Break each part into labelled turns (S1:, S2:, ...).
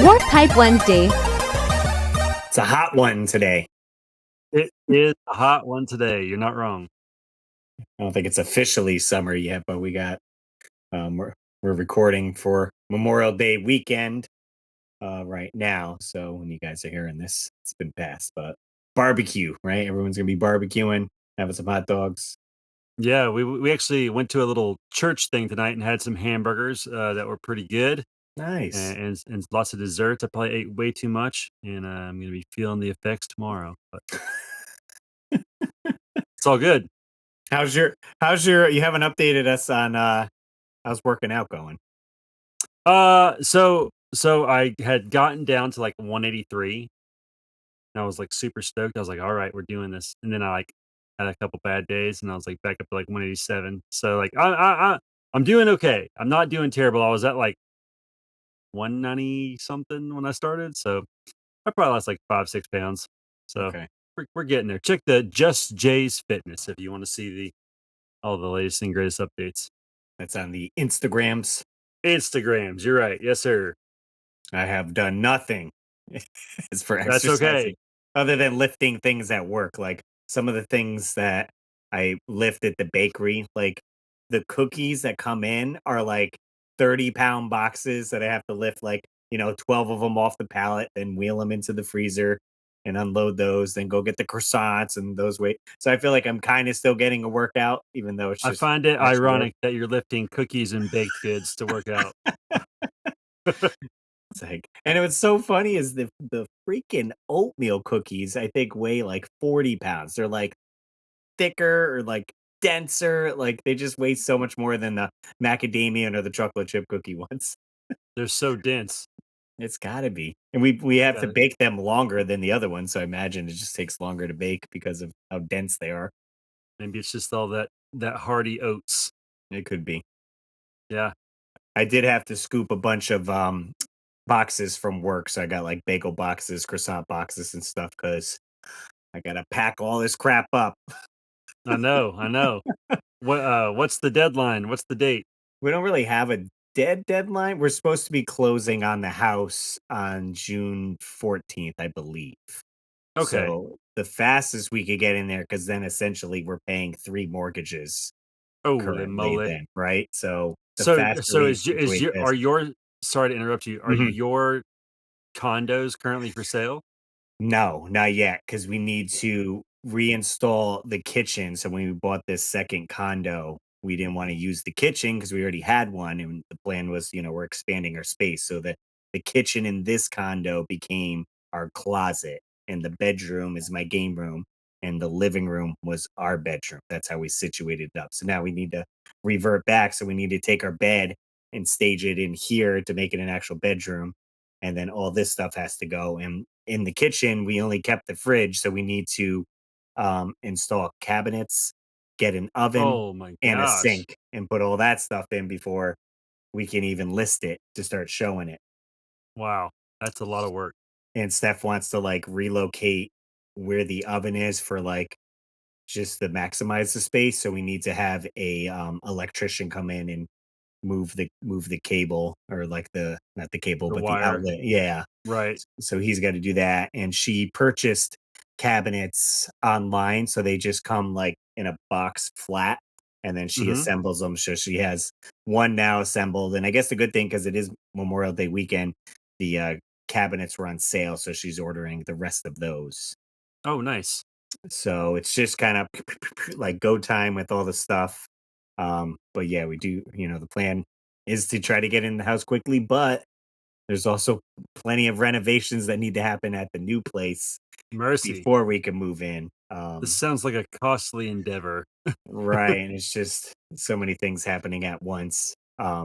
S1: What Type Wednesday?
S2: It's a hot one today.
S3: It is a hot one today, you're not wrong.
S2: I don't think it's officially summer yet, but we got we're recording for Memorial Day weekend right now. So when you guys are hearing this, it's been past. But barbecue, right? Everyone's gonna be barbecuing, having some hot dogs.
S3: Yeah, we actually went to a little church thing tonight and had some hamburgers, that were pretty good,
S2: Nice.
S3: and lots of desserts. I probably ate way too much, and, I'm gonna be feeling the effects tomorrow, but it's all good.
S2: How's your you haven't updated us on how's working out going?
S3: So I had gotten down to, like, 183, and I was, like, super stoked. I was like, "Alright, we're doing this," and then I, like, had a couple bad days, and I was, like, back up to, like, 187. So, like, I'm doing okay. I'm not doing terrible. I was at, like, 190 something when I started, so I probably lost, like, 5, 6 pounds. So
S2: Okay.
S3: we're getting there. Check the Just Jay's Fitness if you wanna see all the latest and greatest updates.
S2: That's on the Instagrams.
S3: Instagrams, you're right. Yes, sir.
S2: I have done nothing as for
S3: That's okay.
S2: exercising other than lifting things at work. Like some of the things that I lift at the bakery, like the cookies that come in are like 30-pound boxes that I have to lift, like, 12 of them off the pallet, then wheel them into the freezer and unload those, then go get the croissants and those weight. So I feel like I'm kind of still getting a workout, even though it's
S3: I
S2: just
S3: find it
S2: extra work.
S3: ironic that you're lifting cookies and baked goods to work out.
S2: It's like, and what's so funny is the freaking oatmeal cookies, I think, weigh like 40 pounds. They're like thicker or like denser. Like they just weigh so much more than the macadamia or the chocolate chip cookie ones.
S3: They're so dense.
S2: It's gotta be. And we have to
S3: Got it.
S2: bake them longer than the other ones. So I imagine it just takes longer to bake because of how dense they are.
S3: Maybe it's just all that hearty oats.
S2: It could be.
S3: Yeah.
S2: I did have to scoop a bunch of boxes from work. So I got like bagel boxes, croissant boxes, and stuff because I gotta pack all this crap up.
S3: I know, I know. What's the deadline? What's the date?
S2: We don't really have a deadline. We're supposed to be closing on the house on June 14th, I believe.
S3: Okay.
S2: So the fastest we could get in there, because then essentially we're paying three mortgages
S3: Holy
S2: currently
S3: moly.
S2: then, right? So the
S3: So
S2: faster
S3: so
S2: we
S3: is
S2: situate
S3: your
S2: this.
S3: are your sorry to interrupt you. Are
S2: Mhm.
S3: your condos currently for sale?
S2: No, not yet, because we need to reinstall the kitchen. So when we bought this second condo, we didn't want to use the kitchen because we already had one, and the plan was, we're expanding our space. So the kitchen in this condo became our closet, and the bedroom is my game room, and the living room was our bedroom. That's how we situated it up. So now we need to revert back. So we need to take our bed and stage it in here to make it an actual bedroom, and then all this stuff has to go. And in the kitchen, we only kept the fridge, so we need to install cabinets, get an oven
S3: Oh my
S2: and a
S3: gosh.
S2: sink, and put all that stuff in before we can even list it to start showing it.
S3: Wow. That's a lot of work.
S2: And Steph wants to like relocate where the oven is for like just to maximize the space. So we need to have a electrician come in and move the cable, or like the not the cable
S3: The
S2: but the
S3: wire.
S2: outlet. Yeah.
S3: Right.
S2: So he's got to do that. And she purchased cabinets online. So they just come like in a box flat, and then she
S3: Mhm.
S2: assembles them. So she has one now assembled. And I guess the good thing, because it is Memorial Day weekend, the cabinets were on sale. So she's ordering the rest of those.
S3: Oh, nice.
S2: So it's just kind of like go time with all the stuff. But yeah, we do, the plan is to try to get in the house quickly, but there's also plenty of renovations that need to happen at the new place
S3: Mercy.
S2: before we can move in.
S3: This sounds like a costly endeavor.
S2: Right. And it's just so many things happening at once. I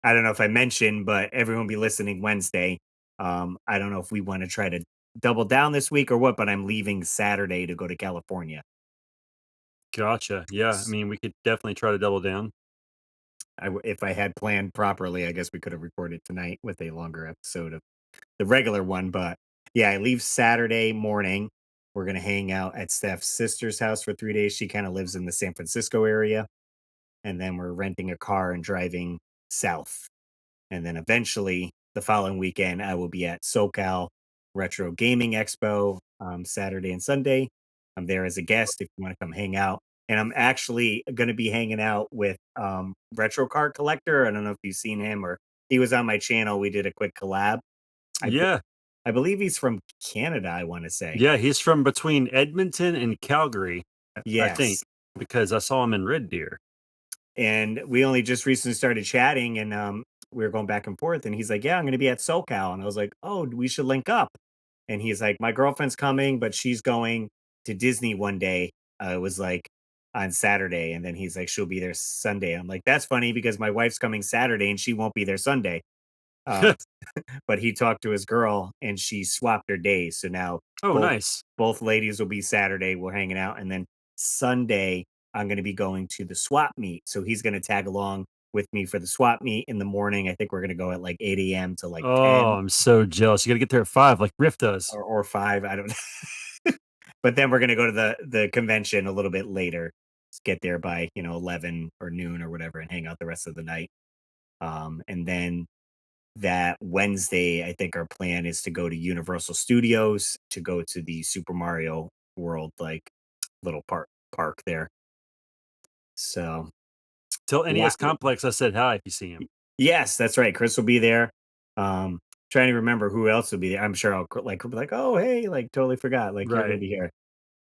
S2: don't know if I mentioned, but everyone will be listening Wednesday. I don't know if we want to try to double down this week or what, but I'm leaving Saturday to go to California.
S3: Gotcha. Yeah, I
S2: S-
S3: mean, we could definitely try to double down.
S2: if I had planned properly, I guess we could have recorded tonight with a longer episode of the regular one. But yeah, I leave Saturday morning. We're gonna hang out at Steph's sister's house for 3 days. She kind of lives in the San Francisco area, and then we're renting a car and driving south. And then eventually the following weekend, I will be at SoCal Retro Gaming Expo, Saturday and Sunday. I'm there as a guest if you want to come hang out. And I'm actually going to be hanging out with Retro Card Collector. I don't know if you've seen him or he was on my channel. We did a quick collab. I be-
S3: Yeah.
S2: I believe he's from Canada. I want to say
S3: Yeah, he's from between Edmonton and Calgary, I think,
S2: yes.
S3: because I saw him in Red Deer.
S2: And we only just recently started chatting, and we were going back and forth. And he's like, "Yeah, I'm going to be at SoCal," and I was like, "Oh, we should link up." And he's like, "My girlfriend's coming, but she's going to Disney one day." It was like on Saturday, and then he's like, "She'll be there Sunday." I'm like, "That's funny because my wife's coming Saturday and she won't be there Sunday." Uh, but he talked to his girl and she swapped her days. So now
S3: Oh,
S2: both
S3: nice.
S2: both ladies will be Saturday. We're hanging out, and then Sunday I'm going to be going to the swap meet. So he's going to tag along with me for the swap meet in the morning. I think we're going to go at like 8 a.m. to like
S3: Oh,
S2: 10
S3: I'm so jealous. You gotta get there at 5 like Riff does.
S2: or 5. I don't know. But then we're going to go to the convention a little bit later. Get there by 11 or noon or whatever, and hang out the rest of the night. And then that Wednesday, I think our plan is to go to Universal Studios to go to the Super Mario World like little park there. So
S3: Tell
S2: yeah,
S3: NES Complex I said hi if you see him.
S2: yes, that's right. Chris will be there. Trying to remember who else will be there. I'm sure I'll be like, oh hey, like totally forgot, like you're gonna
S3: Right.
S2: be here.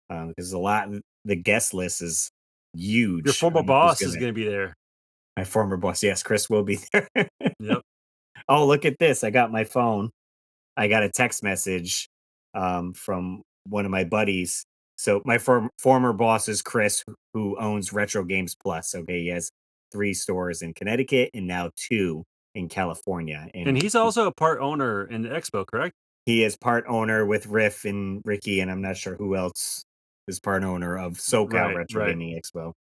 S2: Because a lot the guest list is
S3: Your
S2: huge
S3: former
S2: on who's
S3: boss is
S2: gonna.
S3: gonna be there.
S2: My former boss, yes, Chris will be there.
S3: Yep.
S2: Oh, look at this! I got my phone. I got a text message from one of my buddies. So my former boss is Chris, who owns Retro Games Plus. Okay, he has 3 stores in Connecticut and now 2 in California,
S3: And
S2: and
S3: he's also a part owner in the expo, correct?
S2: he is part owner with Riff and Ricky, and I'm not sure who else is part owner of SoCal
S3: Right,
S2: Retro
S3: right.
S2: Gaming Expo.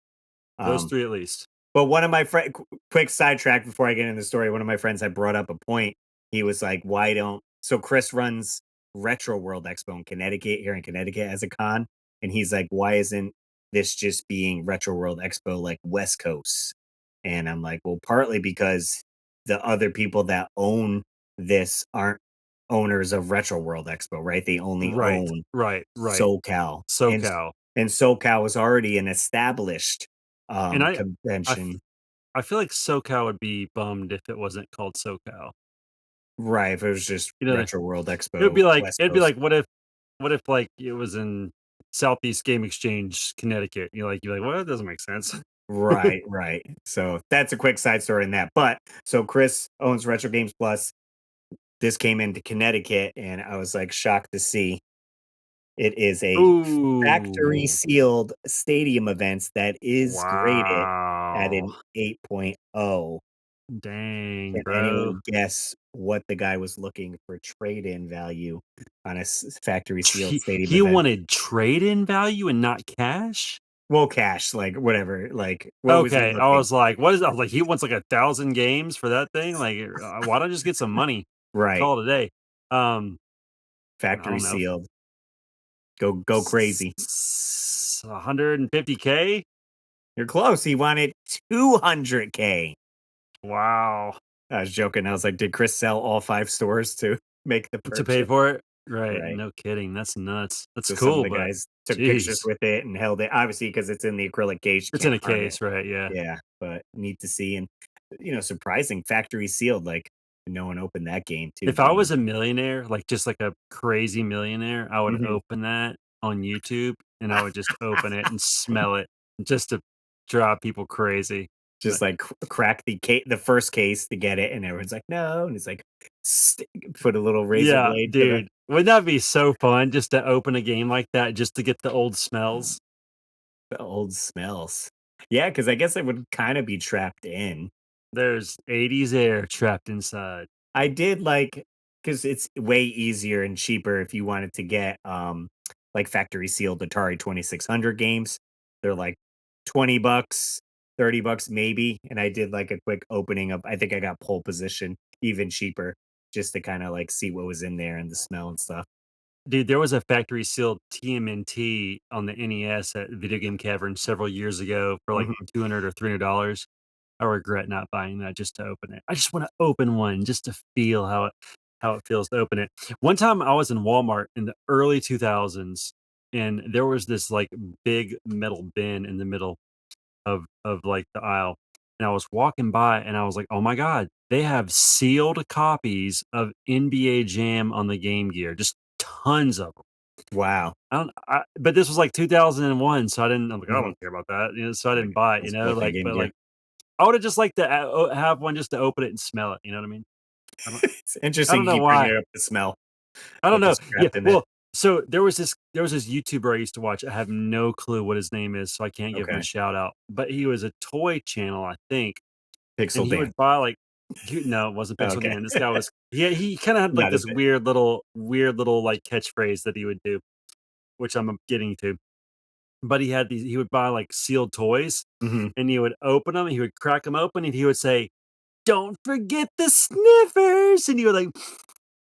S3: Those
S2: Um,
S3: 3 at least.
S2: But one of my friend quick sidetrack before I get into the story, one of my friends had brought up a point. He was like, "Why don't" so Chris runs Retro World Expo in Connecticut, here in Connecticut as a con, and he's like, "Why isn't this just being Retro World Expo like West Coast?" And I'm like, "Well, partly because the other people that own this aren't owners of Retro World Expo, right? They only
S3: Right,
S2: own
S3: right, right.
S2: SoCal,
S3: SoCal.
S2: and SoCal is already an established
S3: And I f
S2: convention.
S3: I feel like SoCal would be bummed if it wasn't called SoCal.
S2: Right, if it was just
S3: You know,
S2: Retro World Expo West
S3: it'd be
S2: Coast.
S3: like, what if, like, it was in Southeast Game Exchange, Connecticut? You're like, "Well, that doesn't make sense."
S2: Right, right. So that's a quick side story in that. But so Chris owns Retro Games Plus. This came into Connecticut, and I was like shocked to see it is a factory
S3: Ooh.
S2: sealed stadium events that is graded at
S3: Wow.
S2: an 8.0.
S3: Dang,
S2: Can
S3: bro.
S2: anyone guess what the guy was looking for trade-in value on a factory sealed stadium
S3: He
S2: event?
S3: wanted trade-in value and not cash?
S2: Well, cash, like whatever. Like, what was he
S3: Okay, I
S2: looking?
S3: was like, "What is" I was like, "He wants, like, 1,000 games for that thing? Like, why don't I just get some money?
S2: Right.
S3: Call it a day." Um, I
S2: Factory
S3: don't know,
S2: sealed. Go crazy.
S3: 150K?
S2: You're close. He wanted 200K.
S3: Wow.
S2: I was joking. I was like, did Chris sell all 5 stores to make the
S3: To pay
S2: purchase?
S3: for it? Right,
S2: Right.
S3: no kidding, that's nuts. That's
S2: So some of
S3: cool,
S2: the
S3: but
S2: guys took pictures
S3: jeez.
S2: with it and held it. Obviously, because it's in the acrylic case, you
S3: It's in
S2: can't
S3: a
S2: harm it.
S3: case, right, yeah.
S2: Yeah, but neat to see and, surprising factory sealed, like, no one opened that game too
S3: If I
S2: being
S3: was a millionaire, like, just like a crazy millionaire, I would
S2: mhm.
S3: open that on YouTube, and I would just open it and smell it just to drive people crazy.
S2: Just,
S3: But
S2: like, crack the first case to get it, and everyone's like, "No," and it's like, st put a little razor
S3: yeah,
S2: blade to
S3: dude, wouldn't that be so fun just to open a game like that just to get the old smells?
S2: the old smells. Yeah, because I guess it would kinda be trapped in.
S3: There's 80s air trapped inside.
S2: I did like because it's way easier and cheaper if you wanted to get, like, factory sealed Atari 2600 games. They're, like, 20 bucks, 30 bucks maybe, and I did, like, a quick opening of I think I got pole position, even cheaper, just to kinda, like, see what was in there and the smell and stuff.
S3: Dude, there was a factory sealed TMNT on the NES at Video Game Cavern several years ago for like
S2: Mhm.
S3: 200 or $300. I regret not buying that just to open it. I just wanna open one just to feel how it feels to open it. One time I was in Walmart in the early 2000s, and there was this, like, big metal bin in the middle of, like, the aisle, and I was walking by and I was like, "Oh my god, they have sealed copies of NBA Jam on the Game Gear," just tons of 'em.
S2: Wow.
S3: But this was, like, 2001, so I'm like, "I
S2: Mhm.
S3: don't care about that," so I
S2: Like,
S3: didn't buy it,
S2: let's go for the
S3: like,
S2: Game
S3: but,
S2: Gear.
S3: like, I would've just liked to, have one just to open it and smell it, you know what I mean? I don't
S2: It's
S3: I
S2: interesting
S3: don't
S2: you
S3: know
S2: keep
S3: why.
S2: bringing up the smell
S3: I don't
S2: of the
S3: know. Yeah,
S2: scrapped in there.
S3: well, so there was this YouTuber I used to watch. I have no clue what his name is, so I can't give him a
S2: Okay.
S3: shout out, but he was a toy channel, I think, and
S2: Pixel
S3: he
S2: Dan.
S3: would buy, like no, it wasn't Pixel
S2: Okay.
S3: Dan. This guy was he kinda had, like,
S2: Not a
S3: this
S2: bit.
S3: weird little, like, catchphrase that he would do, which I'm getting to. But he would buy, like, sealed toys,
S2: Mhm.
S3: and he would open them. He would crack them open, and he would say, "Don't forget the sniffers," and he would, like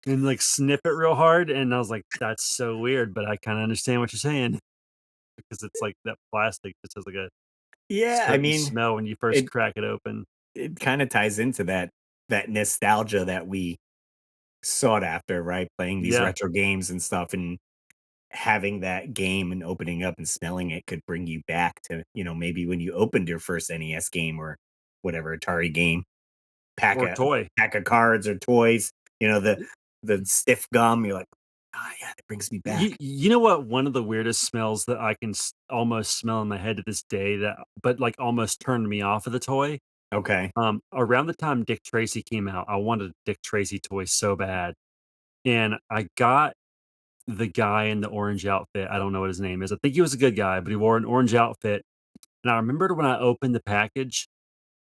S3: and, like, sniff it real hard, and I was like, "That's so weird, but I kinda understand what you're saying," because it's like that plastic just has, like, a
S2: Yeah, I
S3: certain
S2: mean,
S3: smell when you first
S2: it
S3: crack it open.
S2: it kinda ties into that nostalgia that we sought after, right? Playing these
S3: Yeah,
S2: retro games and stuff, and having that game and opening up and smelling it could bring you back to, maybe when you opened your first NES game or whatever Atari game, pack
S3: or
S2: a
S3: toy.
S2: pack of cards or toys, the stiff gum, you're like, "Ah, yeah, that brings me back."
S3: You know what one of the weirdest smells that I can almost smell in my head to this day but like almost turned me off of the toy?
S2: Okay.
S3: Around the time Dick Tracy came out, I wanted a Dick Tracy toy so bad, and I got the guy in the orange outfit. I don't know what his name is. I think he was a good guy, but he wore an orange outfit. And I remembered when I opened the package,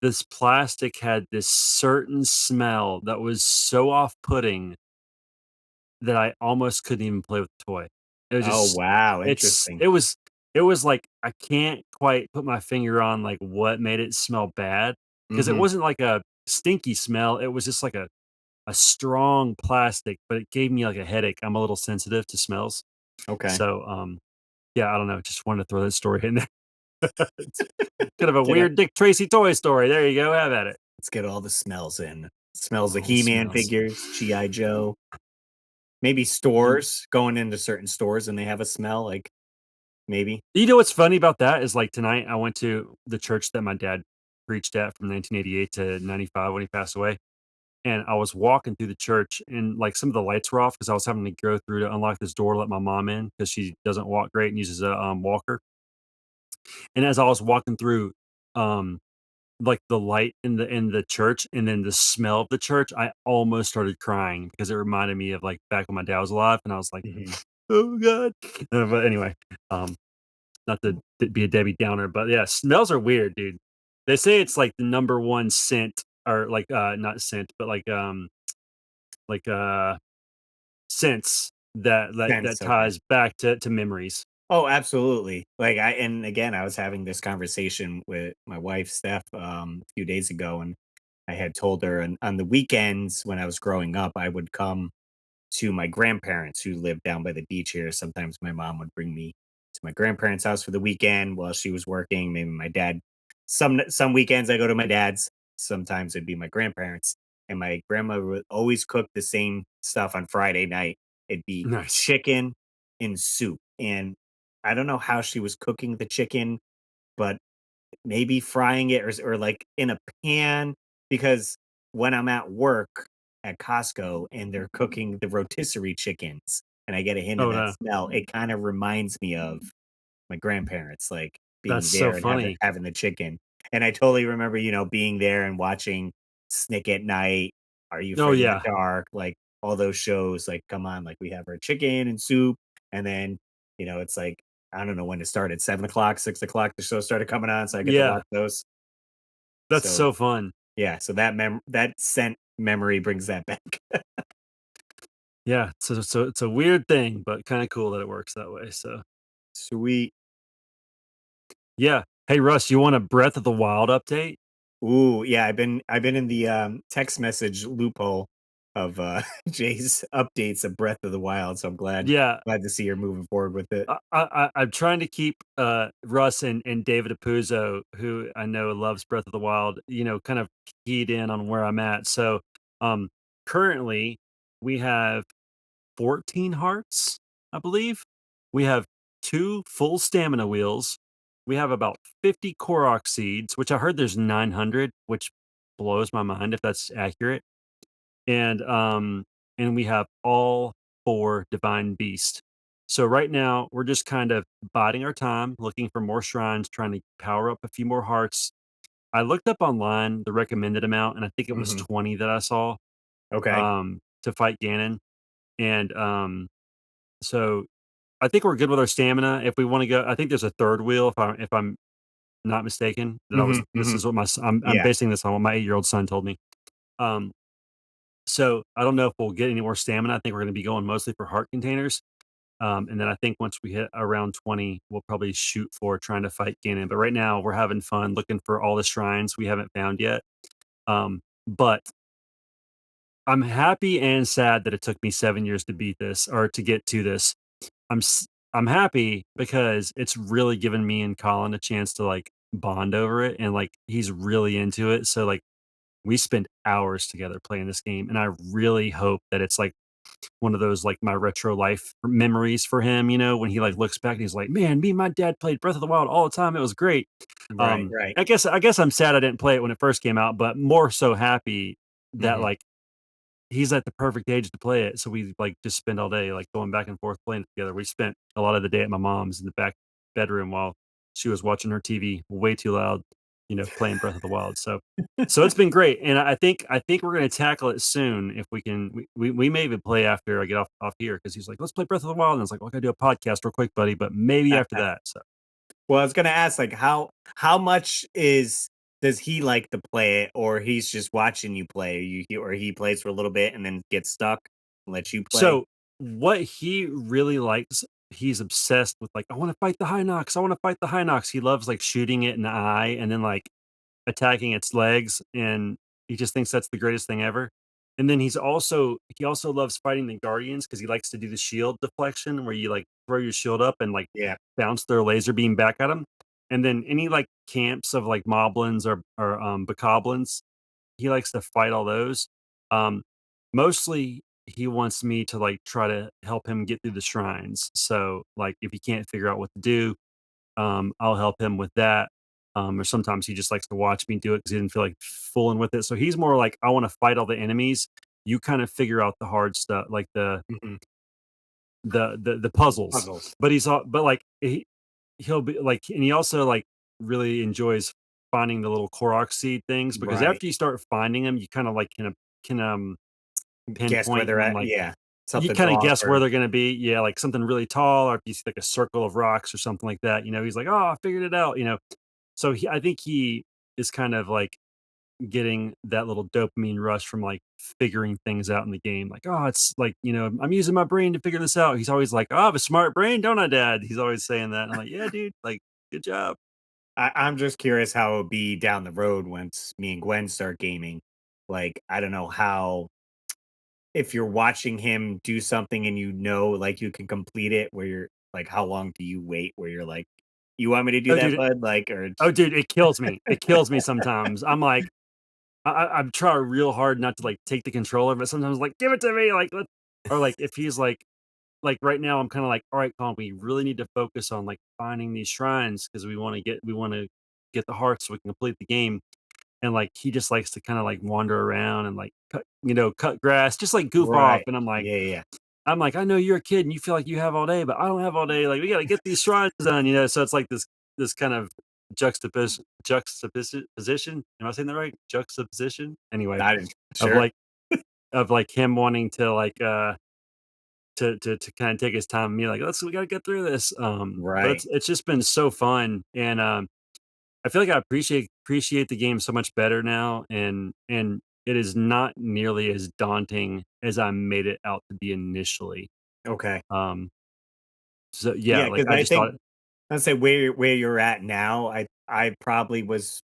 S3: this plastic had this certain smell that was so off-putting that I almost couldn't even play with the toy. It was
S2: Oh,
S3: just
S2: wow,
S3: it's
S2: interesting.
S3: it was like I can't quite put my finger on, like, what made it smell bad because it
S2: Mhm.
S3: wasn't like a stinky smell, it was just like a strong plastic, but it gave me, like, a headache. I'm a little sensitive to smells.
S2: Okay.
S3: So, yeah, I don't know, just wanted to throw that story in there. It's kind of a
S2: Get it.
S3: weird Dick Tracy toy story. There you go, have at it.
S2: Let's get all the smells in. Smells of
S3: All the
S2: He-Man
S3: smells.
S2: figures, G.I. Joe, maybe
S3: You
S2: stores, going into certain stores and they have a smell, like, maybe.
S3: you know what's funny about that is, like, tonight I went to the church that my dad preached at from 1988 to '95 when he passed away, and I was walking through the church and, like, some of the lights were off because I was having to go through to unlock this door to let my mom in because she doesn't walk great and uses a, walker, and as I was walking through, um, like, the light in the church and then the smell of the church, I almost started crying because it reminded me of, like, back when my dad was alive, and I was like,
S2: Mhm.
S3: "Oh god." But anyway, um not to be a Debbie Downer, but yeah, smells are weird, dude. They say it's like the number 1 scent or like, not scent, but like, sense that
S2: Sense, okay.
S3: ties back to memories.
S2: Oh, absolutely. Like, and again, I was having this conversation with my wife, Steph, a few days ago, and I had told her on the weekends when I was growing up, I would come to my grandparents who lived down by the beach here. Sometimes my mom would bring me to my grandparents' house for the weekend while she was working. Maybe my dad. Some weekends I go to my dad's. Sometimes it'd be my grandparents. And my grandmother would always cook the same stuff on Friday night. It'd be
S3: Nice.
S2: chicken and soup. And I don't know how she was cooking the chicken, but maybe frying it or like in a pan because when I'm at work at Costco and they're cooking the rotisserie chickens and I get a hint of
S3: Oh,
S2: that
S3: no.
S2: smell, it kind of reminds me of my grandparents, like
S3: That's
S2: being
S3: so
S2: there and having
S3: funny.
S2: having the chicken. And I totally remember, being there and watching Snick at Night, Are You
S3: Oh,
S2: Afraid of the
S3: yeah.
S2: Dark, like all those shows, like come on, like we have our chicken and soup, and then it's like I don't know when it started, 7 o'clock, 6 o'clock, the show started coming on, so I get to
S3: Yeah.
S2: watch those.
S3: That's
S2: So
S3: so fun.
S2: yeah, so that scent memory brings that back.
S3: Yeah. So it's a weird thing, but kinda cool that it works that way, so
S2: Sweet.
S3: yeah. Hey, Russ, you want a Breath of the Wild update?
S2: Ooh, yeah, I've been in the text message loophole. Jay's updates of Breath of the Wild, so I'm
S3: Yeah,
S2: glad to see you're moving forward with it.
S3: I'm trying to keep, Russ and David Apuzzo, who I know loves Breath of the Wild, kind of keyed in on where I'm at. So, um, currently, we have 14 hearts, I believe. We have 2 full stamina wheels. We have about 50 Korok seeds, which I heard there's 900, which blows my mind if that's accurate. And, and we have all 4 divine beasts. So right now, we're just kind of biding our time, looking for more shrines, trying to power up a few more hearts. I looked up online the recommended amount, and I think it was
S2: Mhm.
S3: 20 that I saw,
S2: Okay.
S3: to fight Ganon. And, so I think we're good with our stamina. If we wanna go, I think there's a 3rd wheel if I'm not mistaken, that I was
S2: Mhm,
S3: this
S2: mhm.
S3: is what I'm
S2: Yeah.
S3: basing this on what my 8-year-old son told me. Um, so I don't know if we'll get any more stamina. I think we're gonna be going mostly for heart containers. And then I think once we hit around 20, we'll probably shoot for trying to fight Ganon. But right now we're having fun looking for all the shrines we haven't found yet. But I'm happy and sad that it took me 7 years to beat this or to get to this. I'm happy because it's really given me and Colin a chance to, like, bond over it, and, like, he's really into it, so, like, we spend hours together playing this game, and I really hope that it's, like, one of those, like, my retro life memories for him, when he, like, looks back and he's like, "Man, me and my dad played Breath of the Wild all the time, it was great."
S2: Right, right.
S3: I guess I'm sad I didn't play it when it first came out, but more so happy that,
S2: Mhm.
S3: like, he's at the perfect age to play it, so we, like, just spend all day, like, going back and forth playing it together. We spent a lot of the day at my mom's in the back bedroom while she was watching her TV way too loud, playing Breath of the Wild, so it's been great, and I think we're gonna tackle it soon if we can we may even play after I get off here because he's like, "Let's play Breath of the Wild," and I was like, "Well, I gotta do a podcast real quick, buddy, but maybe after that," so
S2: Well, I was gonna ask, like, how much does he like to play it, or he's just watching you play? Or he plays for a little bit and then gets stuck and lets you play?
S3: So, what he really likes, he's obsessed with, like, "I wanna fight the Hinox, I wanna fight the Hinox." He loves, like, shooting it in the eye and then, like, attacking its legs, and he just thinks that's the greatest thing ever. And then he also loves fighting the Guardians because he likes to do the shield deflection where you, like, throw your shield up and, like,
S2: Yeah.
S3: bounce their laser beam back at him. And then any, like, camps of, like, moblins or bokoblins, he likes to fight all those. Um, Mostly, he wants me to, like, try to help him get through the shrines. So, like, if he can't figure out what to do, I'll help him with that. Or sometimes he just likes to watch me do it because he didn't feel like fooling with it. So he's more like, I want to fight all the enemies. You kind of figure out the hard stuff, like
S2: Mhm.
S3: the puzzles.
S2: Puzzles.
S3: But like he'll be like, and he also like really enjoys finding the little Korok seed things because
S2: Right.
S3: after you start finding them, you kind of like can
S2: Guess where
S3: pinpoint
S2: they're
S3: when
S2: at?
S3: like
S2: Yeah.
S3: you
S2: Something's
S3: kinda
S2: off
S3: guess where
S2: or
S3: they're gonna be, yeah, like something really tall, or if you see, like, a circle of rocks or something like that, he's like, "Oh, I figured it out," you know? So, I think he is kind of, like, getting that little dopamine rush from, like, figuring things out in the game, like, "Oh, it's like, I'm using my brain to figure this out." He's always like, "Oh, I have a smart brain, don't I, dad?" He's always saying that, and I'm like, "Yeah, dude, like, good job."
S2: I'm just curious how it'll be down the road once me and Gwen start gaming. Like, I don't know how if you're watching him do something and like, you can complete it where you're like, how long do you wait where you're like, "You want me to do
S3: Oh,
S2: that,
S3: dude
S2: bud?" Like, or
S3: oh, dude, it kills me. It kills me sometimes. I'm like I'm trying real hard not to, like, take the controller, but sometimes, like, "Give it to me," like, let or, like, if he's like, right now, I'm kinda like, "Alright, Colin, we really need to focus on, like, finding these shrines because we wanna get the hearts so we can complete the game," and, like, he just likes to kinda, like, wander around and, like, cut grass, just, like, goof off,
S2: Right.
S3: and
S2: Yeah, yeah.
S3: I know you're a kid and you feel like you have all day, but I don't have all day, like, we gotta get these shrines done, so it's like this kind of juxtaposition? Am I saying that right? Juxtaposition? Anyway,
S2: I didn't
S3: of,
S2: sure.
S3: like him wanting to, like, to kinda take his time and be like, we gotta get through this." But
S2: Right.
S3: it's just been so fun, and, I feel like I appreciate the game so much better now, and it is not nearly as daunting as I made it out to be initially.
S2: Okay.
S3: Um, so yeah,
S2: Yeah,
S3: like,
S2: because
S3: I
S2: I
S3: just
S2: think
S3: thought
S2: I'd say where you're at now, I probably was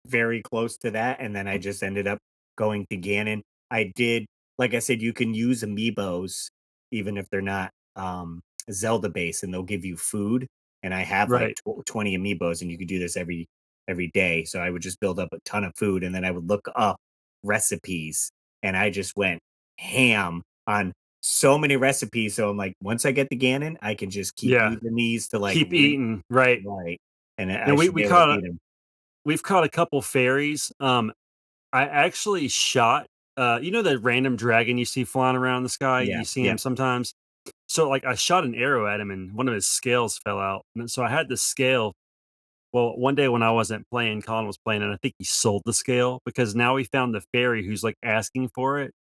S2: very close to that, and then I just ended up going to Ganon. I did like I said, you can use amiibos even if they're not Zelda based, and they'll give you food. And I have like
S3: Right.
S2: 20 amiibos, and you could do this every day. So I would just build up a ton of food, and then I would look up recipes, and I just went ham on so many recipes. So I'm like, once I get the Ganon, I can just keep
S3: Yeah.
S2: using these to like
S3: Keep eating, right.
S2: right, and I
S3: And
S2: should be able to beat him.
S3: we've caught a couple fairies. I actually shot, you know the random dragon you see flying around the sky?
S2: Yeah,
S3: You see
S2: yeah.
S3: him sometimes? So, like, I shot an arrow at him and one of his scales fell out, and so I had the scale. Well, one day when I wasn't playing, Colin was playing, and I think he sold the scale because now we found the fairy who's, like, asking for it,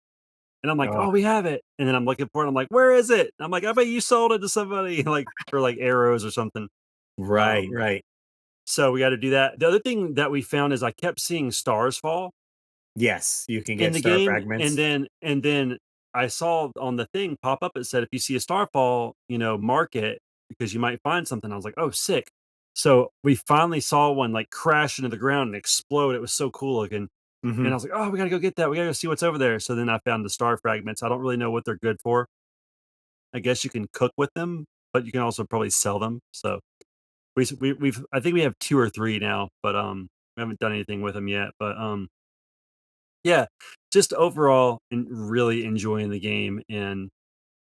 S3: and I'm like,
S2: Oh,
S3: "Oh, we have it," and then I'm looking for it, I'm like, "Where is it?" I'm like, "I bet you sold it to somebody," like, for, like, arrows or something.
S2: right,
S3: Um,
S2: right.
S3: so we gotta do that. The other thing that we found is I kept seeing stars fall
S2: Yes, you can
S3: in
S2: get
S3: the
S2: star
S3: game,
S2: fragments.
S3: and then I saw on the thing pop up, it said, "If you see a star fall, you know, mark it because you might find something." I was like, "Oh, sick." So, we finally saw one, like, crash into the ground and explode, it was so cool looking, and
S2: Mhm.
S3: I was like, "Oh, we gotta go get that, we gotta go see what's over there." So then I found the star fragments, I don't really know what they're good for. I guess you can cook with them, but you can also probably sell them, so we've I think we have 2 or 3 now, but, we haven't done anything with them yet, but, yeah, just overall really enjoying the game and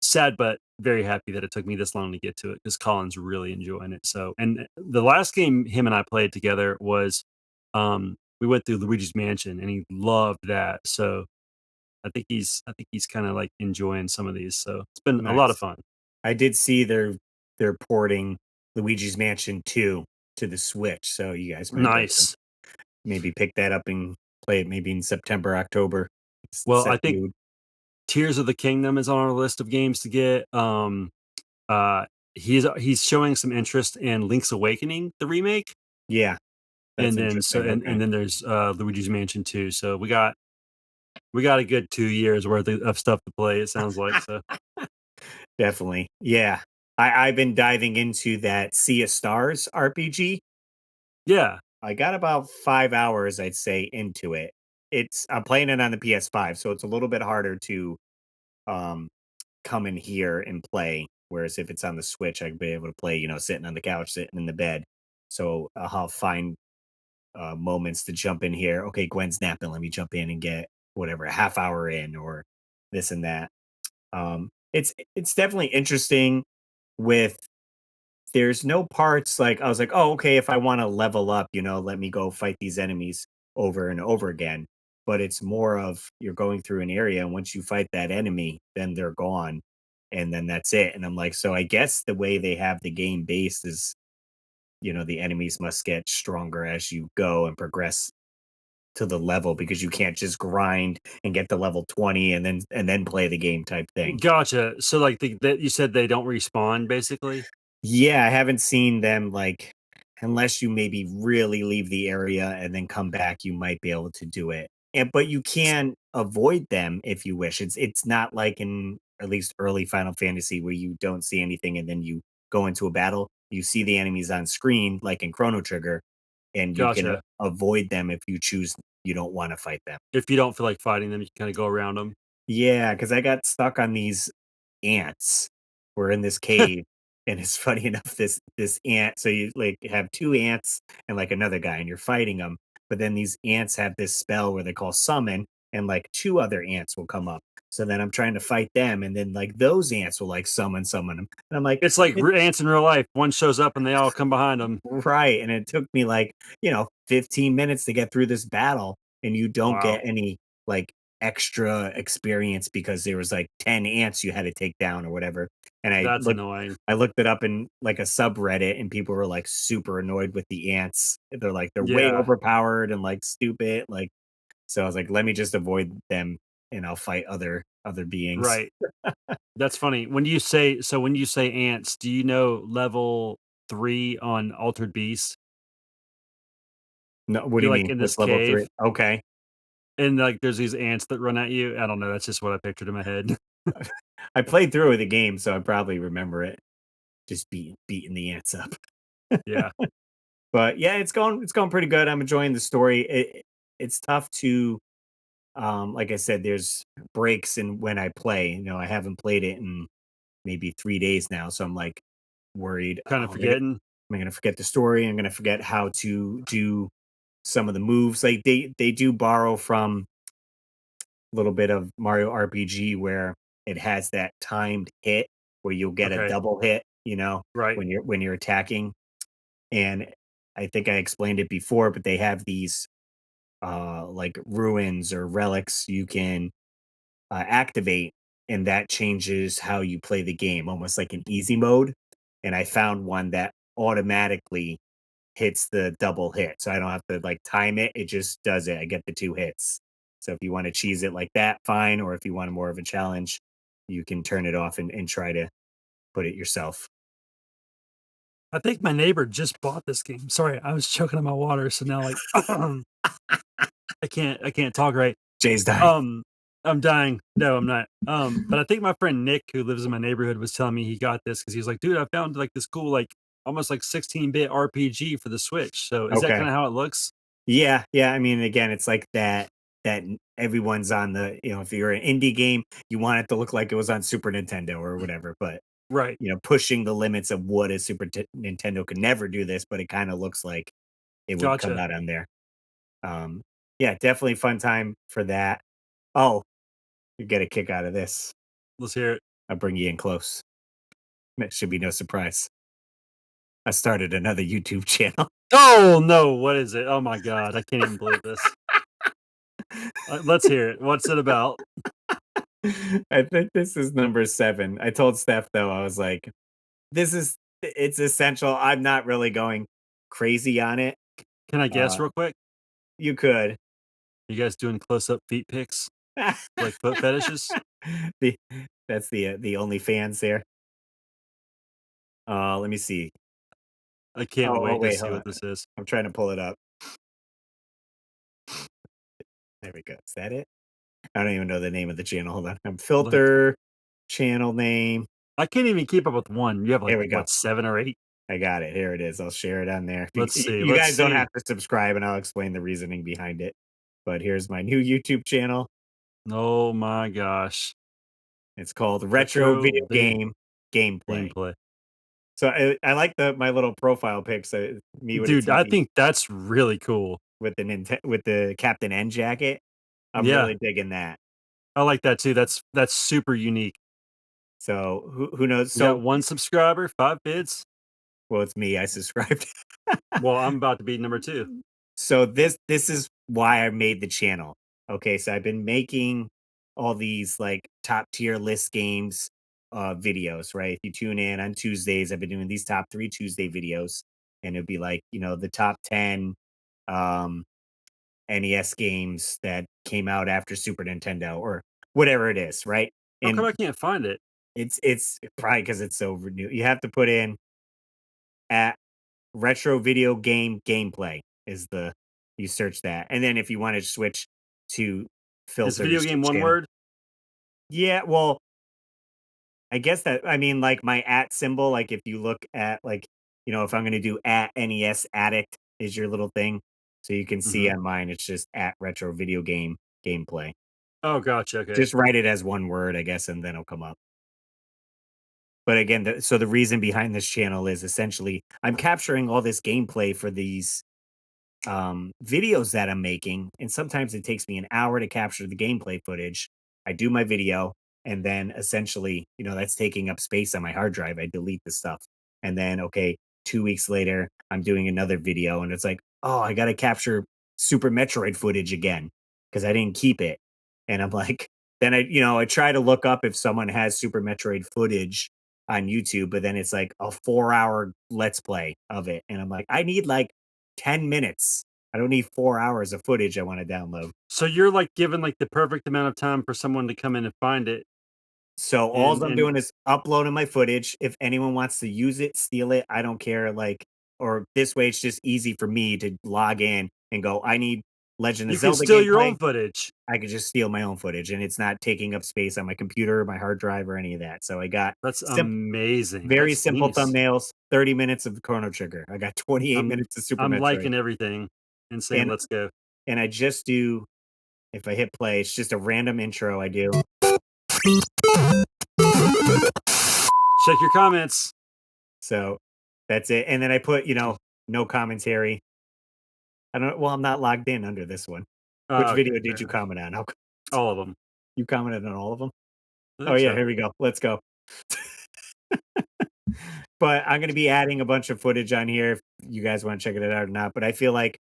S3: sad but very happy that it took me this long to get to it because Colin's really enjoying it. So, and the last game him and I played together was we went through Luigi's Mansion and he loved that. So I think he's kind of like enjoying some of these. So it's been a lot of
S2: Nice.
S3: fun.
S2: I did see they're porting Luigi's Mansion 2 to the Switch, so you guys might be able to
S3: Nice.
S2: maybe pick that up and play it maybe in September, October.
S3: Well,
S2: Set
S3: I
S2: the
S3: think
S2: mood.
S3: Tears of the Kingdom is on our list of games to get. Uh he's showing some interest in Link's Awakening, the remake.
S2: Yeah, that's
S3: And then
S2: interesting, okay.
S3: and then there's, Luigi's Mansion 2, so we got a good 2 years worth of stuff to play, it sounds like, so
S2: Definitely. Yeah. I've been diving into that Sea of Stars RPG.
S3: yeah,
S2: I got about 5 hours, I'd say, into it. I'm playing it on the PS5, so it's a little bit harder to, um, come in here and play, whereas if it's on the Switch, I'd be able to play, sitting on the couch, sitting in the bed. So, I'll find, moments to jump in here. "Okay, Gwen's napping, let me jump in and get whatever, a half hour in," or this and that. It's definitely interesting with there's no parts like I was like, "Oh, okay, if I wanna level up, let me go fight these enemies over and over again." But it's more of you're going through an area, and once you fight that enemy, then they're gone, and then that's it, and I'm like, so I guess the way they have the game based is, the enemies must get stronger as you go and progress to the level because you can't just grind and get to level 20 and then play the game type thing.
S3: gotcha, so, like, the you said they don't respawn, basically?
S2: Yeah, I haven't seen them, like unless you maybe really leave the area and then come back, you might be able to do it. But you can avoid them if you wish. It's not like in at least early Final Fantasy where you don't see anything and then you go into a battle. You see the enemies on screen like in Chrono Trigger, and you can
S3: Gotcha.
S2: avoid them if you choose you don't wanna fight them.
S3: If you don't feel like fighting them, you can kinda go around them.
S2: Yeah, because I got stuck on these ants. We're in this cave, and it's funny enough, this ant so you, like, have 2 ants and, like, another guy, and you're fighting them. But then these ants have this spell where they call summon, and, like, 2 other ants will come up. So then I'm trying to fight them, and then, like, those ants will, like, summon them, and I'm like,
S3: It's like
S2: "It"
S3: ants in real life, one shows up and they all come behind them.
S2: right, and it took me, like, 15 minutes to get through this battle, and you don't
S3: Wow,
S2: get any, like, extra experience because there was, like, 10 ants you had to take down or whatever, and
S3: that's annoying.
S2: I looked it up in, like, a subreddit, and people were, like, super annoyed with the ants. They're like, "They're way
S3: Yeah,
S2: overpowered and, like, stupid," like so I was like, "Let me just avoid them, and I'll fight other beings."
S3: right. That's funny. When you say ants, do you know level 3 on Altered Beast?
S2: No, what do
S3: You're,
S2: you
S3: like,
S2: mean?
S3: in this
S2: What's level 3?
S3: cave,
S2: Okay.
S3: and, like, there's these ants that run at you. I don't know, that's just what I pictured in my head.
S2: I played through the game, so I probably remember it. Just beating the ants up.
S3: Yeah.
S2: But yeah, it's going pretty good. I'm enjoying the story. It's tough to Like I said, there's breaks in when I play. You know, I haven't played it in maybe 3 days now, so I'm, like, worried,
S3: Kinda
S2: "Oh,
S3: forgetting?
S2: am I gonna forget the story? I'm gonna forget how to do some of the moves." Like, they do borrow from a little bit of Mario RPG where it has that timed hit where you'll get a
S3: Okay.
S2: double hit, you know,
S3: Right.
S2: when you're attacking, and I think I explained it before, but they have these, like, ruins or relics you can, activate, and that changes how you play the game, almost like an easy mode, and I found one that automatically hits the double hit, so I don't have to, like, time it, it just does it, I get the 2 hits. So if you wanna cheese it like that, fine, or if you want more of a challenge, you can turn it off and try to put it yourself.
S3: I think my neighbor just bought this game. Sorry, I was choking on my water, so now, like, I can't talk right.
S2: Jay's dying.
S3: Um, I'm dying. No, I'm not. But I think my friend Nick, who lives in my neighborhood, was telling me he got this because he was like, "Dude, I found, like, this cool, like, almost like 16-bit RPG for the Switch." So is that
S2: Okay.
S3: kinda how it looks?
S2: Yeah, yeah, I mean, again, it's like that everyone's on the if you're an indie game, you want it to look like it was on Super Nintendo or whatever, but,
S3: Right.
S2: pushing the limits of what a Nintendo could never do this, but it kinda looks like it would come
S3: Gotcha.
S2: out on there. Um, yeah, definitely fun time for that. Oh, you get a kick out of this.
S3: Let's hear it.
S2: I'll bring you in close. That should be no surprise. I started another YouTube channel.
S3: Oh, no. What is it? Oh my god. I can't even believe this. Let's hear it. What's it about?
S2: I think this is number 7. I told Steph, though, I was like, it's essential. I'm not really going crazy on it.
S3: Can I guess
S2: Uh,
S3: real quick?
S2: you could.
S3: You guys doing close-up feet pics? Like foot fetishes?
S2: The that's the OnlyFans there. Let me see.
S3: I can't
S2: Oh,
S3: wait to
S2: wait,
S3: see
S2: hold
S3: what
S2: on.
S3: this is.
S2: I'm trying to pull it up. There we go. Is that it? I don't even know the name of the channel. Hold on.
S3: Look,
S2: Filter, channel name.
S3: I can't even keep up with one. You have, like,
S2: Here we go.
S3: what, 7 or 8?
S2: I got it. Here it is. I'll share it on there. If
S3: Let's see,
S2: you
S3: let's
S2: guys don't
S3: see.
S2: have to subscribe, and I'll explain the reasoning behind it. But here's my new YouTube channel.
S3: Oh my gosh.
S2: It's called Retro
S3: Retro
S2: Video
S3: vid
S2: Game Gameplay.
S3: gameplay.
S2: So I like my little profile pics. Me with a
S3: Dude, I
S2: TV
S3: think that's really cool.
S2: with the Captain N jacket. I'm
S3: Yeah,
S2: really digging that.
S3: I like that too. That's super unique.
S2: So who knows?
S3: You got
S2: So
S3: 1 subscriber, 5 bids?
S2: well, it's me. I subscribed.
S3: Well, I'm about to be number 2.
S2: So this is why I made the channel. Okay, so I've been making all these like top tier list games videos, right? If you tune in on Tuesdays, I've been doing these top 3 Tuesday videos and it'd be like, the top 10 um NES games that came out after Super Nintendo or whatever it is, right?
S3: How come
S2: And
S3: I can't find it?
S2: it's probably because it's so new. You have to put in at retro video game gameplay is the you search that. And then if you want to switch to
S3: Is video
S2: filters
S3: game one
S2: channel.
S3: word?
S2: Yeah, well, I guess that I mean like my at symbol, like if you look at like, if I'm gonna do at NES addict is your little thing. So you can see
S3: Mhm.
S2: on mine, it's just at retro video game gameplay.
S3: Oh, gotcha, okay.
S2: Just write it as one word, I guess, and then it'll come up. But again, so the reason behind this channel is essentially I'm capturing all this gameplay for these videos that I'm making, and sometimes it takes me an hour to capture the gameplay footage. I do my video, and then essentially, that's taking up space on my hard drive. I delete the stuff, and then okay, 2 weeks later, I'm doing another video, and it's like, oh, I got to capture Super Metroid footage again because I didn't keep it, and I'm like, then I try to look up if someone has Super Metroid footage on YouTube, but then it's like a 4 hour let's play of it, and I'm like, I need like 10 minutes. I don't need 4 hours of footage I wanna download.
S3: So you're, like, given, like, the perfect amount of time for someone to come in and find it,
S2: So,
S3: and
S2: alls I'm
S3: and
S2: doing is uploading my footage. If anyone wants to use it, steal it, I don't care, like or this way, it's just easy for me to log in and go, "I need Legend of
S3: you can
S2: Zelda
S3: steal your
S2: gameplay."
S3: own footage.
S2: I could just steal my own footage, and it's not taking up space on my computer, my hard drive, or any of that. So, I got
S3: That's
S2: simple,
S3: amazing.
S2: very
S3: That's
S2: simple
S3: genius.
S2: thumbnails, 30 minutes of Chrono Trigger. I got 28
S3: I'm
S2: minutes of Super
S3: I'm
S2: Metroid.
S3: liking everything and saying,
S2: And
S3: "Let's go."
S2: and I just do if I hit play, it's just a random intro I do.
S3: Check your comments.
S2: So that's it. And then I put, no commentary. I don't well, I'm not logged in under this one. Which
S3: Okay,
S2: video
S3: fair
S2: did you
S3: enough.
S2: comment on? How
S3: All of them.
S2: you commented on all of them?
S3: I
S2: Oh
S3: think
S2: yeah,
S3: so.
S2: here we go. Let's go. But I'm gonna be adding a bunch of footage on here if you guys want to check it out or not. But I feel like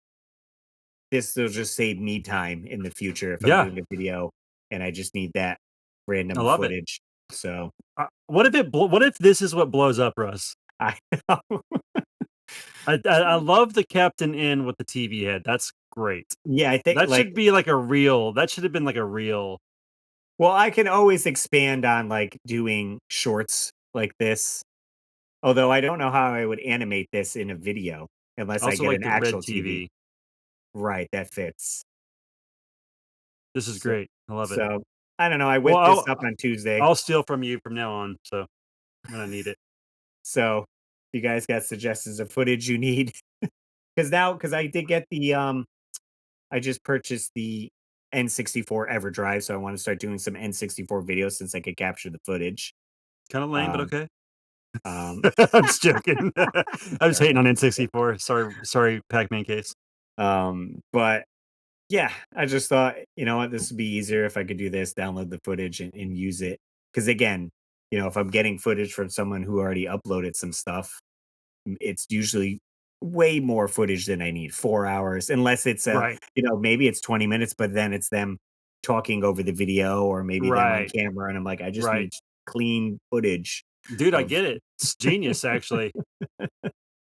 S2: this will just save me time in the future if I'm
S3: Yeah,
S2: doing a video and I just need that
S3: I
S2: random
S3: love it.
S2: footage. So
S3: What if this is what blows up, Russ?
S2: I know.
S3: I love the Captain N with the TV head. That's great.
S2: Yeah, I think
S3: That
S2: like
S3: should be like a real. That should have been like a real.
S2: well, I can always expand on like doing shorts like this. Although I don't know how I would animate this in a video unless I
S3: Also
S2: get
S3: like
S2: an
S3: the red
S2: actual TV.
S3: TV.
S2: Right, that fits.
S3: This is
S2: So
S3: great. I love it.
S2: so I don't know. I
S3: Well,
S2: whipped this up on Tuesday.
S3: I'll steal from you from now on. So when I need it.
S2: So you guys got suggestions of footage you need? Because I did get I just purchased the N64 EverDrive, so I want to start doing some N64 videos since I could capture the footage.
S3: Kind of lame, but
S2: Um,
S3: okay.
S2: um,
S3: I'm just joking. I'm just hating on N64. Sorry, Pac-Man case.
S2: but yeah, I just thought, you know what, this would be easier if I could do this, download the footage and use it. Because again, if I'm getting footage from someone who already uploaded some stuff, it's usually way more footage than I need. 4 hours, unless it's
S3: Right,
S2: maybe it's 20 minutes, but then it's them talking over the video or maybe them on
S3: right,
S2: camera, and I'm like, I just
S3: right.
S2: need clean footage
S3: Dude, I
S2: of
S3: get it. It's genius, actually.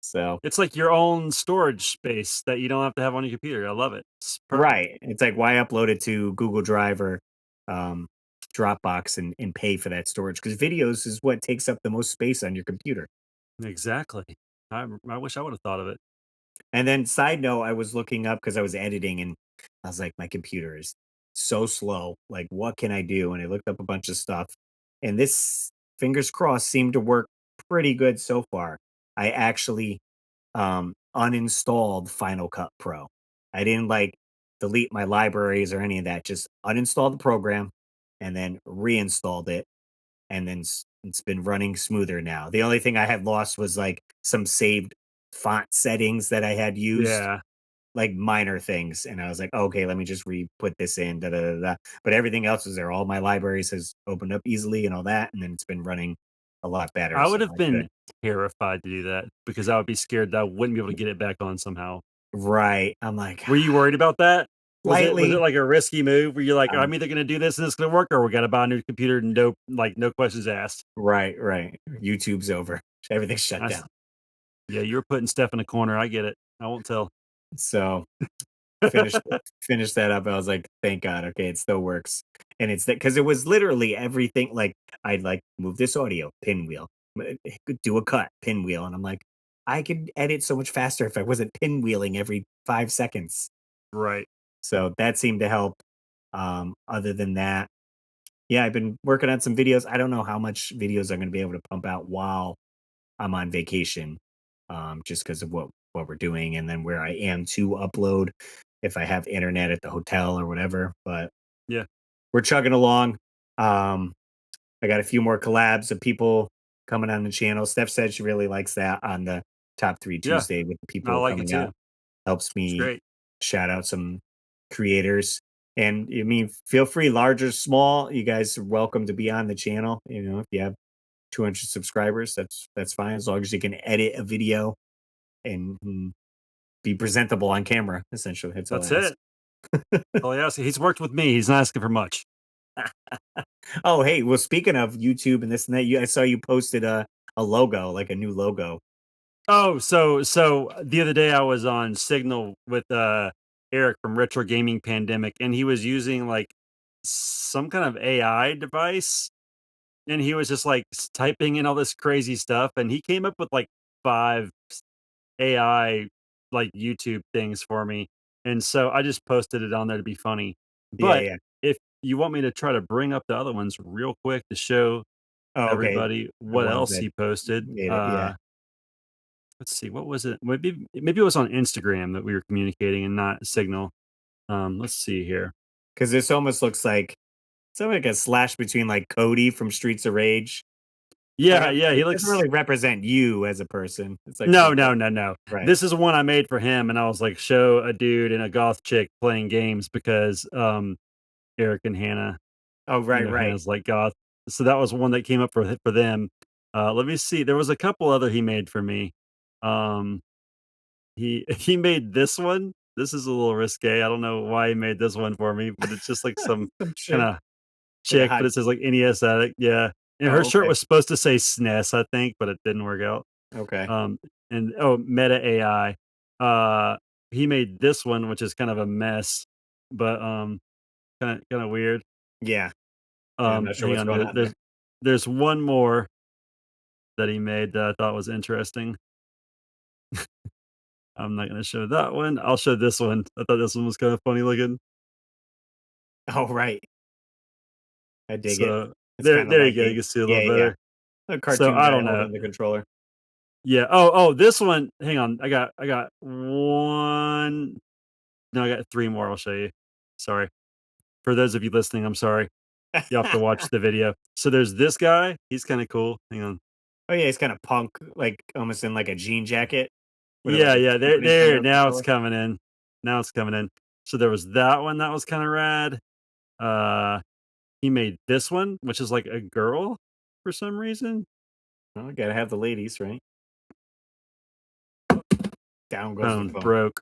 S2: so
S3: It's like your own storage space that you don't have to have on your computer. I love it. It's perfect.
S2: right. It's like why upload it to Google Drive or um, Dropbox and pay for that storage because videos is what takes up the most space on your computer.
S3: Exactly. I wish I would have thought of it.
S2: And then side note, I was looking up because I was editing and I was like, my computer is so slow. Like, what can I do? And I looked up a bunch of stuff. And this, fingers crossed, seemed to work pretty good so far. I actually uninstalled Final Cut Pro. I didn't like delete my libraries or any of that, just uninstalled the program and then reinstalled it and then it's been running smoother now. The only thing I had lost was like some saved font settings that I had used,
S3: Yeah.
S2: like minor things. And I was like, okay, let me just re-put this in. Da, da, da, da. But everything else was there. All my libraries has opened up easily and all that, and then it's been running a lot better.
S3: I
S2: So
S3: would
S2: I'm
S3: have
S2: like, good.
S3: been terrified to do that because I would be scared that I wouldn't be able to get it back on somehow.
S2: Right. I'm like,
S3: Were you worried about that? Was it
S2: slightly.
S3: like a risky move where you're like,
S2: Um,
S3: I'm either gonna do this and it's gonna work, or we gotta buy a new computer, no questions asked.
S2: right, right. YouTube's over. Everything's shut
S3: I s
S2: down.
S3: Yeah, you were putting Steph in a corner, I get it. I won't tell.
S2: So finish that up. I was like, thank God. Okay, it still works. And it's that because it was literally everything. Like I'd like move this audio, pinwheel, do a cut, pinwheel, and I'm like, I could edit so much faster if I wasn't pinwheeling every 5 seconds.
S3: Right.
S2: So that seemed to help. Other than that, yeah, I've been working on some videos. I don't know how much videos I'm going to be able to pump out while I'm on vacation, just because of what we're doing, and then where I am to upload if I have internet at the hotel or whatever. But
S3: Yeah.
S2: we're chugging along. Um, I got a few more collabs of people coming on the channel. Steph said she really likes that on the top three
S3: Yeah,
S2: Tuesday with the
S3: I
S2: people
S3: like it
S2: coming out.
S3: too.
S2: Helps
S3: It's
S2: me
S3: great.
S2: shout out some creators. And I mean, feel free, large or small. You guys are welcome to be on the channel. If you have 200 subscribers, that's fine as long as you can edit a video and be presentable on camera. Essentially, that's all I
S3: That's
S2: ask.
S3: it. Oh, yeah, see, he's worked with me, he's not asking for much.
S2: Oh, hey, well, speaking of YouTube and this and that, I saw you posted a logo, like a new logo.
S3: Oh, so the other day I was on Signal with, Eric from Retro Gaming Pandemic, and he was using, like, some kind of AI device, and he was just, like, typing in all this crazy stuff, and he came up with, like, 5 AI, like, YouTube things for me, and so I just posted it on there to be funny.
S2: Yeah,
S3: But
S2: yeah.
S3: if you want me to try to bring up the other ones real quick to show
S2: Oh, okay.
S3: everybody
S2: The
S3: what
S2: ones
S3: else
S2: that
S3: he posted,
S2: made it. Yeah.
S3: let's see, what was it? Maybe it was on Instagram that we were communicating and not Signal. Let's see here.
S2: because this almost looks like a slash between like Cody from Streets of Rage. Like
S3: Yeah, yeah, he
S2: it doesn't
S3: looks
S2: really represent you as a person. It's like
S3: no,
S2: some
S3: no, no, no.
S2: right.
S3: This is one I made for him, and I was like, show a dude and a goth chick playing games because, Eric and Hannah,
S2: Oh, right, right.
S3: Hannah's like goth. So that was one that came up for them. Let me see, there was a couple other he made for me. Um, he made this one. This is a little risque. I don't know why he made this one for me, but it's just like some
S2: Some chick,
S3: kinda
S2: like a
S3: chick,
S2: hot.
S3: but it says like NES Addict, yeah. And her
S2: Oh,
S3: shirt
S2: okay,
S3: was supposed to say SNES, I think, but it didn't work out.
S2: okay.
S3: Um, and oh, Meta AI. Uh, he made this one, which is kind of a mess, but kind of weird.
S2: Yeah, yeah. I'm not sure
S3: Hang
S2: what's
S3: on,
S2: going on there.
S3: there's one more that he made that I thought was interesting. I'm not gonna show that one. I'll show this one. I thought this one was kind of funny looking.
S2: Oh, right. I dig it.
S3: So
S2: It's kind of
S3: there you
S2: like
S3: go. You
S2: a
S3: can see a
S2: yeah,
S3: little
S2: yeah.
S3: better.
S2: A
S3: So
S2: cartoon
S3: I
S2: guy
S3: don't know.
S2: holding the controller.
S3: Yeah. Oh, this one. Hang on. I got one. No, I got three more. I'll show you. Sorry. For those of you listening, I'm sorry. You have to watch the video. So there's this guy. He's kind of cool. Hang on.
S2: Oh yeah, he's kind of punk, like almost in like a jean jacket with like
S3: Yeah,
S2: a
S3: yeah.
S2: Super
S3: There.
S2: Nintendo
S3: Now it's
S2: controller.
S3: coming in. Now it's coming in. So there was that one that was kind of rad. Uh, he made this one, which is like a girl for some reason.
S2: Well, gotta have the ladies, right? Down goes the
S3: Phone
S2: phone.
S3: broke.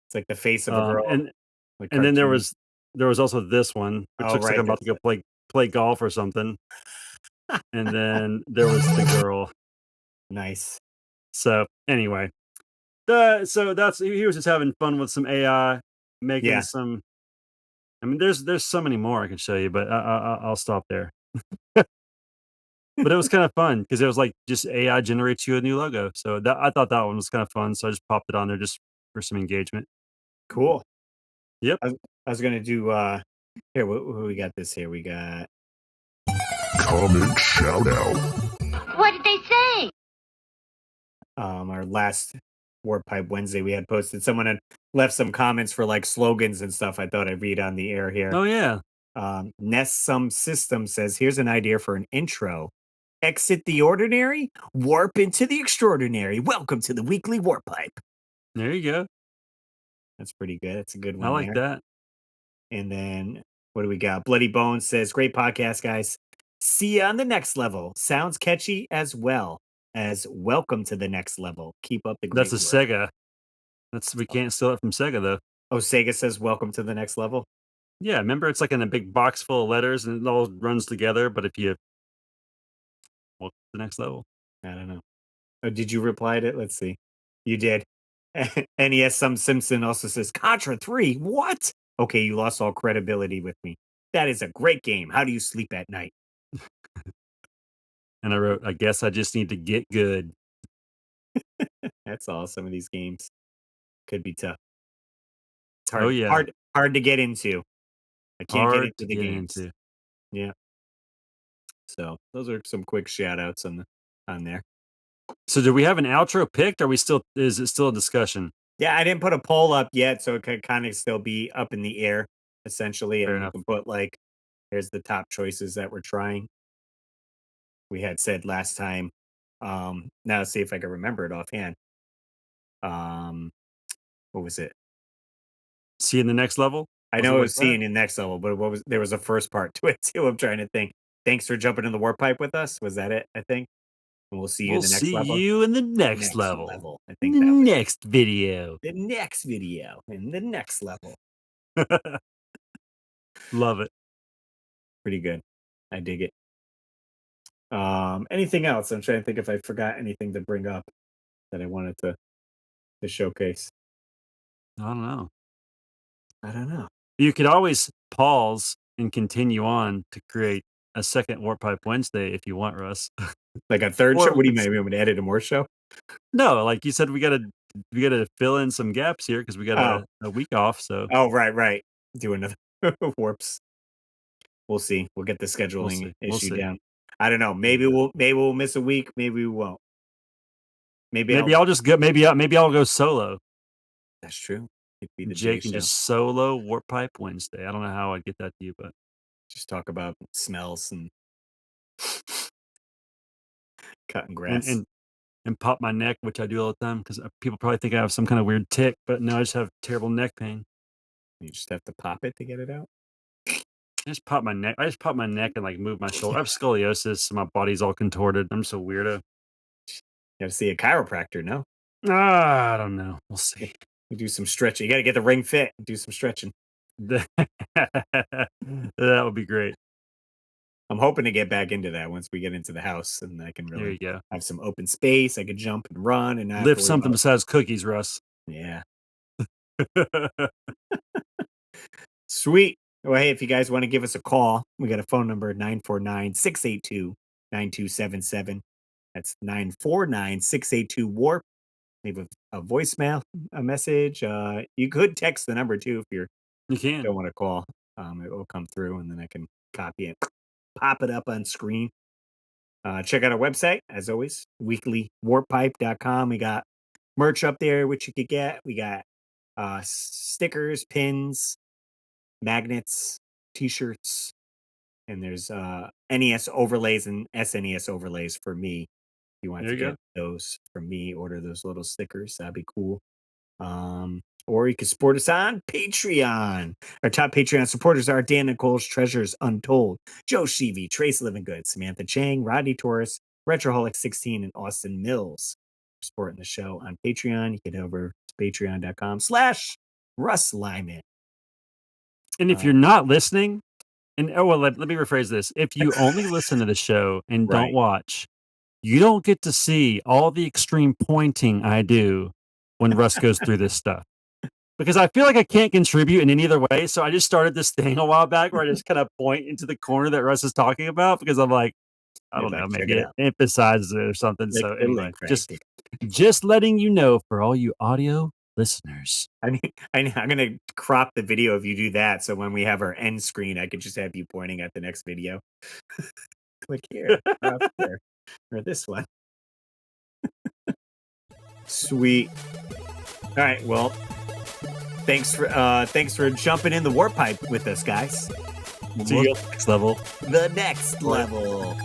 S2: It's like the face of a girl,
S3: And
S2: like
S3: then
S2: cartoony.
S3: there was also this one, which
S2: Oh
S3: looks like
S2: right,
S3: I'm about
S2: there's
S3: to go play golf or something. And then there was the girl.
S2: nice.
S3: So anyway, so that's he was just having fun with some AI, making
S2: Yeah,
S3: some. I mean, there's so many more I can show you, but I'll stop there. But it was kind of fun because it was like just AI generates you a new logo. So that I thought that one was kind of fun. So I just popped it on there just for some engagement.
S2: cool.
S3: Yep.
S2: I was gonna do here. What we got this here? We got
S1: Comment shout out.
S4: What did they say?
S2: our last Warp Pipe Wednesday. We had posted. Someone had left some comments for like slogans and stuff. I thought I'd read on the air here.
S3: Oh yeah.
S2: Nest Some System says, "Here's an idea for an intro. Exit the ordinary, warp into the extraordinary. Welcome to the weekly Warp Pipe."
S3: There you go.
S2: That's pretty good. That's a good
S3: I
S2: one
S3: like
S2: there.
S3: that.
S2: And then what do we got? Bloody Bones says, "Great podcast, guys. See you on the next level. Sounds catchy as well as welcome to the next level. Keep up the
S3: That's
S2: great
S3: a
S2: work."
S3: Sega. That's we can't steal it from Sega though.
S2: Oh, Sega says, "Welcome to the next level."
S3: Yeah, remember it's like in a big box full of letters and it all runs together, but if you well, the next level.
S2: I don't know. Oh, did you reply to it? Let's see. You did. NES Some Simpson also says, "Contra 3. What? Okay, you lost all credibility with me. That is a great game. How do you sleep at night?"
S3: And I wrote, I guess I just need to get good.
S2: That's all. Some of these games could be tough. It's
S3: Oh yeah.
S2: hard to get into. I can't get
S3: Hard
S2: into
S3: to
S2: the
S3: get
S2: games.
S3: into.
S2: Yeah. So those are some quick shout outs on there.
S3: So do we have an outro picked? Are we still is it still a discussion?
S2: Yeah, I didn't put a poll up yet, so it could kind of still be up in the air, essentially,
S3: Fair
S2: and we
S3: enough.
S2: can put like here's the top choices that we're trying. We had said last time. Now let's see if I can remember it offhand. Um, what was it?
S3: See you in the next level?
S2: I
S3: Was it
S2: know it
S3: like
S2: was
S3: that?
S2: seeing in next level, but what was there was a first part to it too. I'm trying to think. Thanks for jumping in the warp pipe with us. Was that it? I think. And we'll see you in
S3: We'll
S2: the next
S3: see
S2: level.
S3: you in the next
S2: Next
S3: level.
S2: level. I
S3: In
S2: think
S3: the
S2: that was
S3: next video.
S2: the next video in the next level.
S3: Love it.
S2: Pretty good. I dig it. Anything else? I'm trying to think if I forgot anything to bring up that I wanted to showcase.
S3: I don't know.
S2: I don't know.
S3: You could always pause and continue on to create a second Warp Pipe Wednesday if you want, Russ.
S2: Like a third show?
S3: Or
S2: What do you
S3: it's
S2: mean? You want me to edit a more show?
S3: no, like you said, we gotta fill in some gaps here because we got
S2: Oh,
S3: a week off. So
S2: oh, right, right. Do another warps. We'll see. We'll get the
S3: we'll
S2: scheduling
S3: see. We'll
S2: issue
S3: see.
S2: down. I don't know.
S3: There you go.
S2: Maybe we'll miss a week. Maybe we won't. Maybe I'll.
S3: Maybe I'll just go. Maybe I'll go solo.
S2: That's true. It'd be the
S3: Jake
S2: J
S3: can
S2: show.
S3: just solo Warp Pipe Wednesday. I don't know how I'd get that to you, but
S2: Just talk about smells and cutting
S3: and
S2: grass.
S3: and pop my neck, which I do all the time because people probably think I have some kind of weird tick, but no, I just have terrible neck pain.
S2: You just have to pop it to get it out.
S3: I just pop my neck. I just pop my neck and like move my shoulder. I have scoliosis, so my body's all contorted. I'm so weirdo.
S2: You got to see a chiropractor. No,
S3: I don't know. We'll see.
S2: you do some stretching. You got to get the ring fit. Do some stretching.
S3: That would be great.
S2: I'm hoping to get back into that once we get into the house, and I can
S3: There
S2: really
S3: you go.
S2: have some open space. I could jump and run and not have to
S3: Lift
S2: worry
S3: something
S2: about-
S3: besides cookies, Russ.
S2: Yeah, sweet. Well, hey, if you guys want to give us a call, we got a phone number 949-682-9277. That's 949-682-WARP. Leave a voicemail, a message. You could text the number too if you
S3: You can.
S2: don't want to call. It will come through, and then I can copy it, pop it up on screen. Check out our website, as always, weeklywarpipe.com. We got merch up there, which you could get. We got stickers, pins, magnets, t-shirts, and there's NES overlays and SNES overlays for me. If you want
S3: There
S2: to
S3: you
S2: get those from me, order those little stickers. That'd be cool. Or you can support us on Patreon. Our top Patreon supporters are Dan Nicole's Treasures Untold, Joe Sheevy, Trace Livinggood, Samantha Chang, Rodney Torres, Retroholic16, and Austin Mills. For supporting the show on Patreon, you can head over to patreon.com/Russ Lyman.
S3: And if you're not listening, and let me rephrase this. If you only listen to the show and
S2: Right.
S3: don't watch, you don't get to see all the extreme pointing I do when Russ goes through this stuff. Because I feel like I can't contribute in any other way. So I just started this thing a while back where I just kind of point into the corner that Russ is talking about because I'm like, I don't
S2: You're
S3: know,
S2: like, check
S3: maybe
S2: it
S3: it
S2: out.
S3: emphasizes it or something.
S2: Click
S3: So
S2: the
S3: anyway,
S2: link, Frank.
S3: just letting you know for all you audio listeners.
S2: I mean, I'm going to crop the video if you do that. So when we have our end screen, I could just have you pointing at the next video. Click here, or up here, or this one. Sweet. All right. Well, thanks for jumping in the warp pipe with us, guys.
S3: See you at the next level.
S2: The next level.